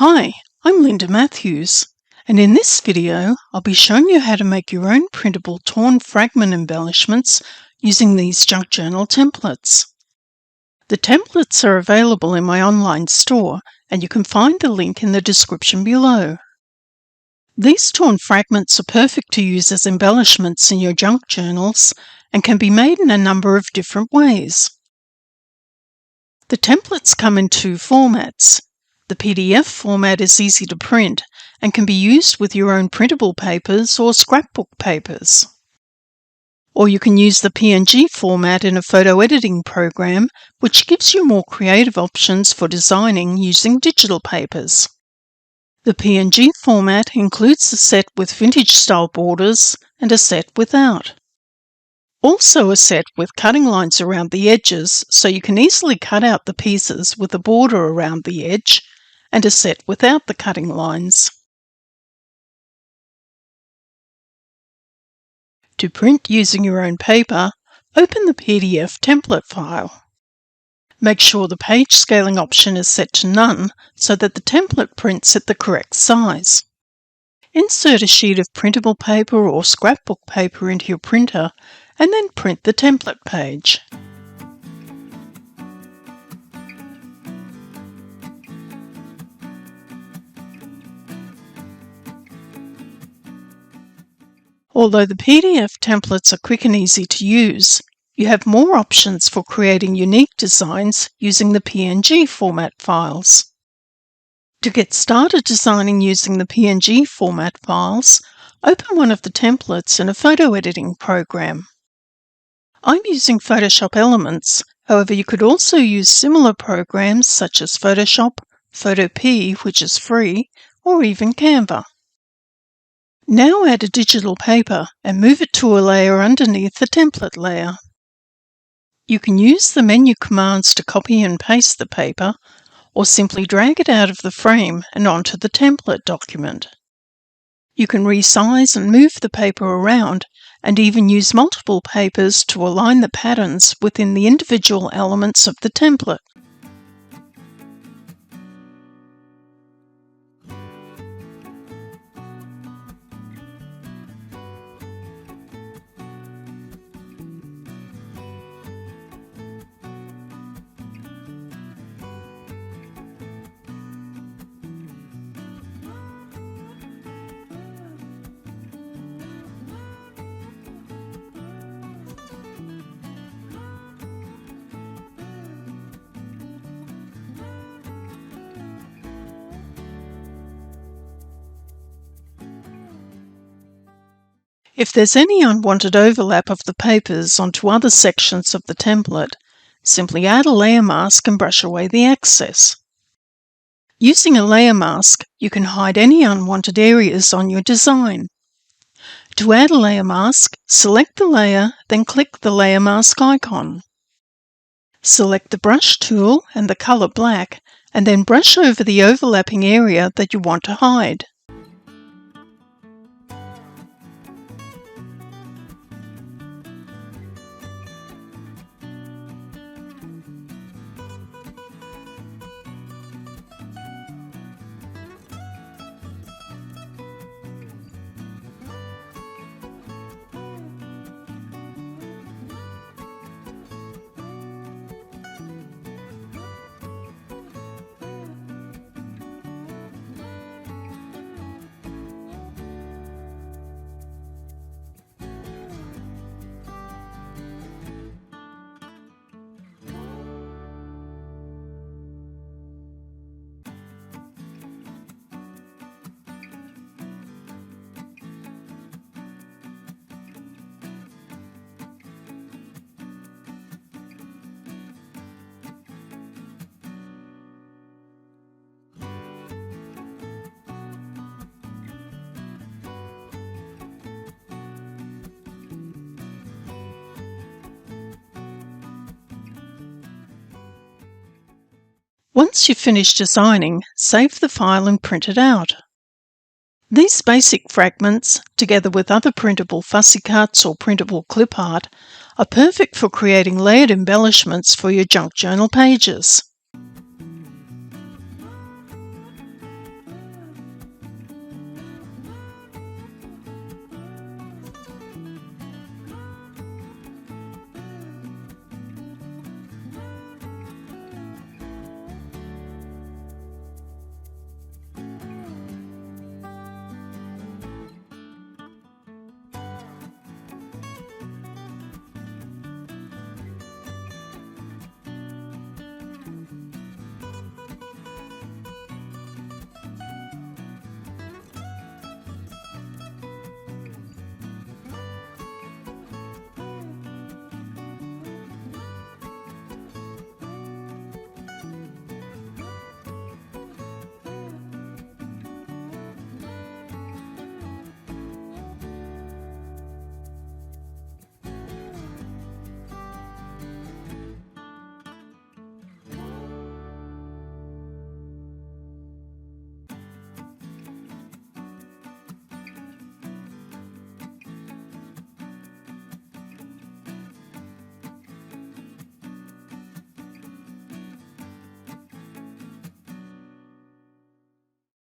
Hi, I'm Linda Matthews, and in this video I'll be showing you how to make your own printable torn fragment embellishments using these junk journal templates. The templates are available in my online store, and you can find the link in the description below. These torn fragments are perfect to use as embellishments in your junk journals and can be made in a number of different ways. The templates come in two formats. The PDF format is easy to print and can be used with your own printable papers or scrapbook papers. Or you can use the PNG format in a photo editing program, which gives you more creative options for designing using digital papers. The PNG format includes a set with vintage-style borders and a set without. Also a set with cutting lines around the edges, so you can easily cut out the pieces with a border around the edge, and a set without the cutting lines. To print using your own paper, open the PDF template file. Make sure the page scaling option is set to none so that the template prints at the correct size. Insert a sheet of printable paper or scrapbook paper into your printer and then print the template page. Although the PDF templates are quick and easy to use, you have more options for creating unique designs using the PNG format files. To get started designing using the PNG format files, open one of the templates in a photo editing program. I'm using Photoshop Elements, however you could also use similar programs such as Photoshop, Photopea, which is free, or even Canva. Now add a digital paper and move it to a layer underneath the template layer. You can use the menu commands to copy and paste the paper, or simply drag it out of the frame and onto the template document. You can resize and move the paper around, and even use multiple papers to align the patterns within the individual elements of the template. If there's any unwanted overlap of the papers onto other sections of the template, simply add a layer mask and brush away the excess. Using a layer mask, you can hide any unwanted areas on your design. To add a layer mask, select the layer, then click the layer mask icon. Select the brush tool and the color black, and then brush over the overlapping area that you want to hide. Once you've finished designing, save the file and print it out. These basic fragments, together with other printable fussy cuts or printable clip art, are perfect for creating layered embellishments for your junk journal pages.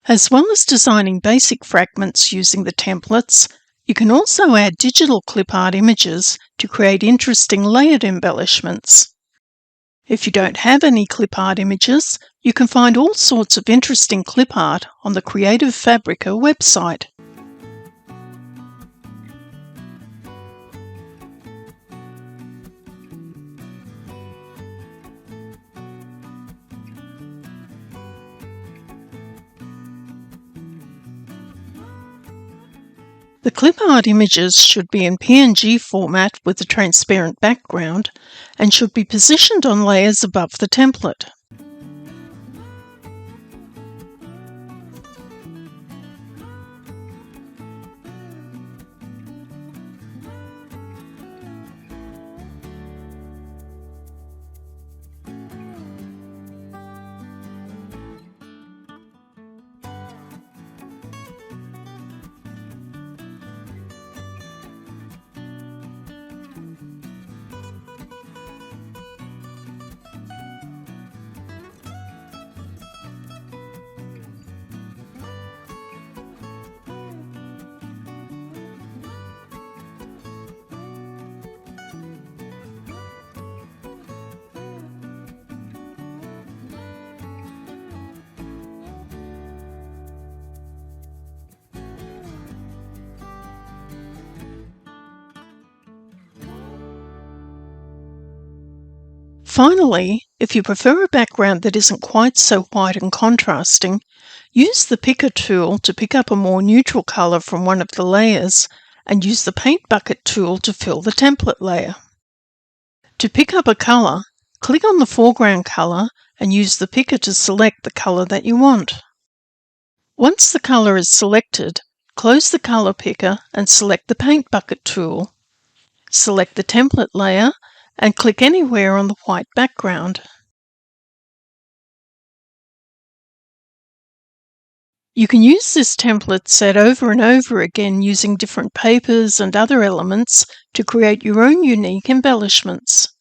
As well as designing basic fragments using the templates, you can also add digital clipart images to create interesting layered embellishments. If you don't have any clipart images, you can find all sorts of interesting clipart on the Creative Fabrica website. The clipart images should be in PNG format with a transparent background and should be positioned on layers above the template. Finally, if you prefer a background that isn't quite so white and contrasting, use the picker tool to pick up a more neutral colour from one of the layers and use the paint bucket tool to fill the template layer. To pick up a colour, click on the foreground colour and use the picker to select the colour that you want. Once the colour is selected, close the colour picker and select the paint bucket tool. Select the template layer and click anywhere on the white background. You can use this template set over and over again using different papers and other elements to create your own unique embellishments.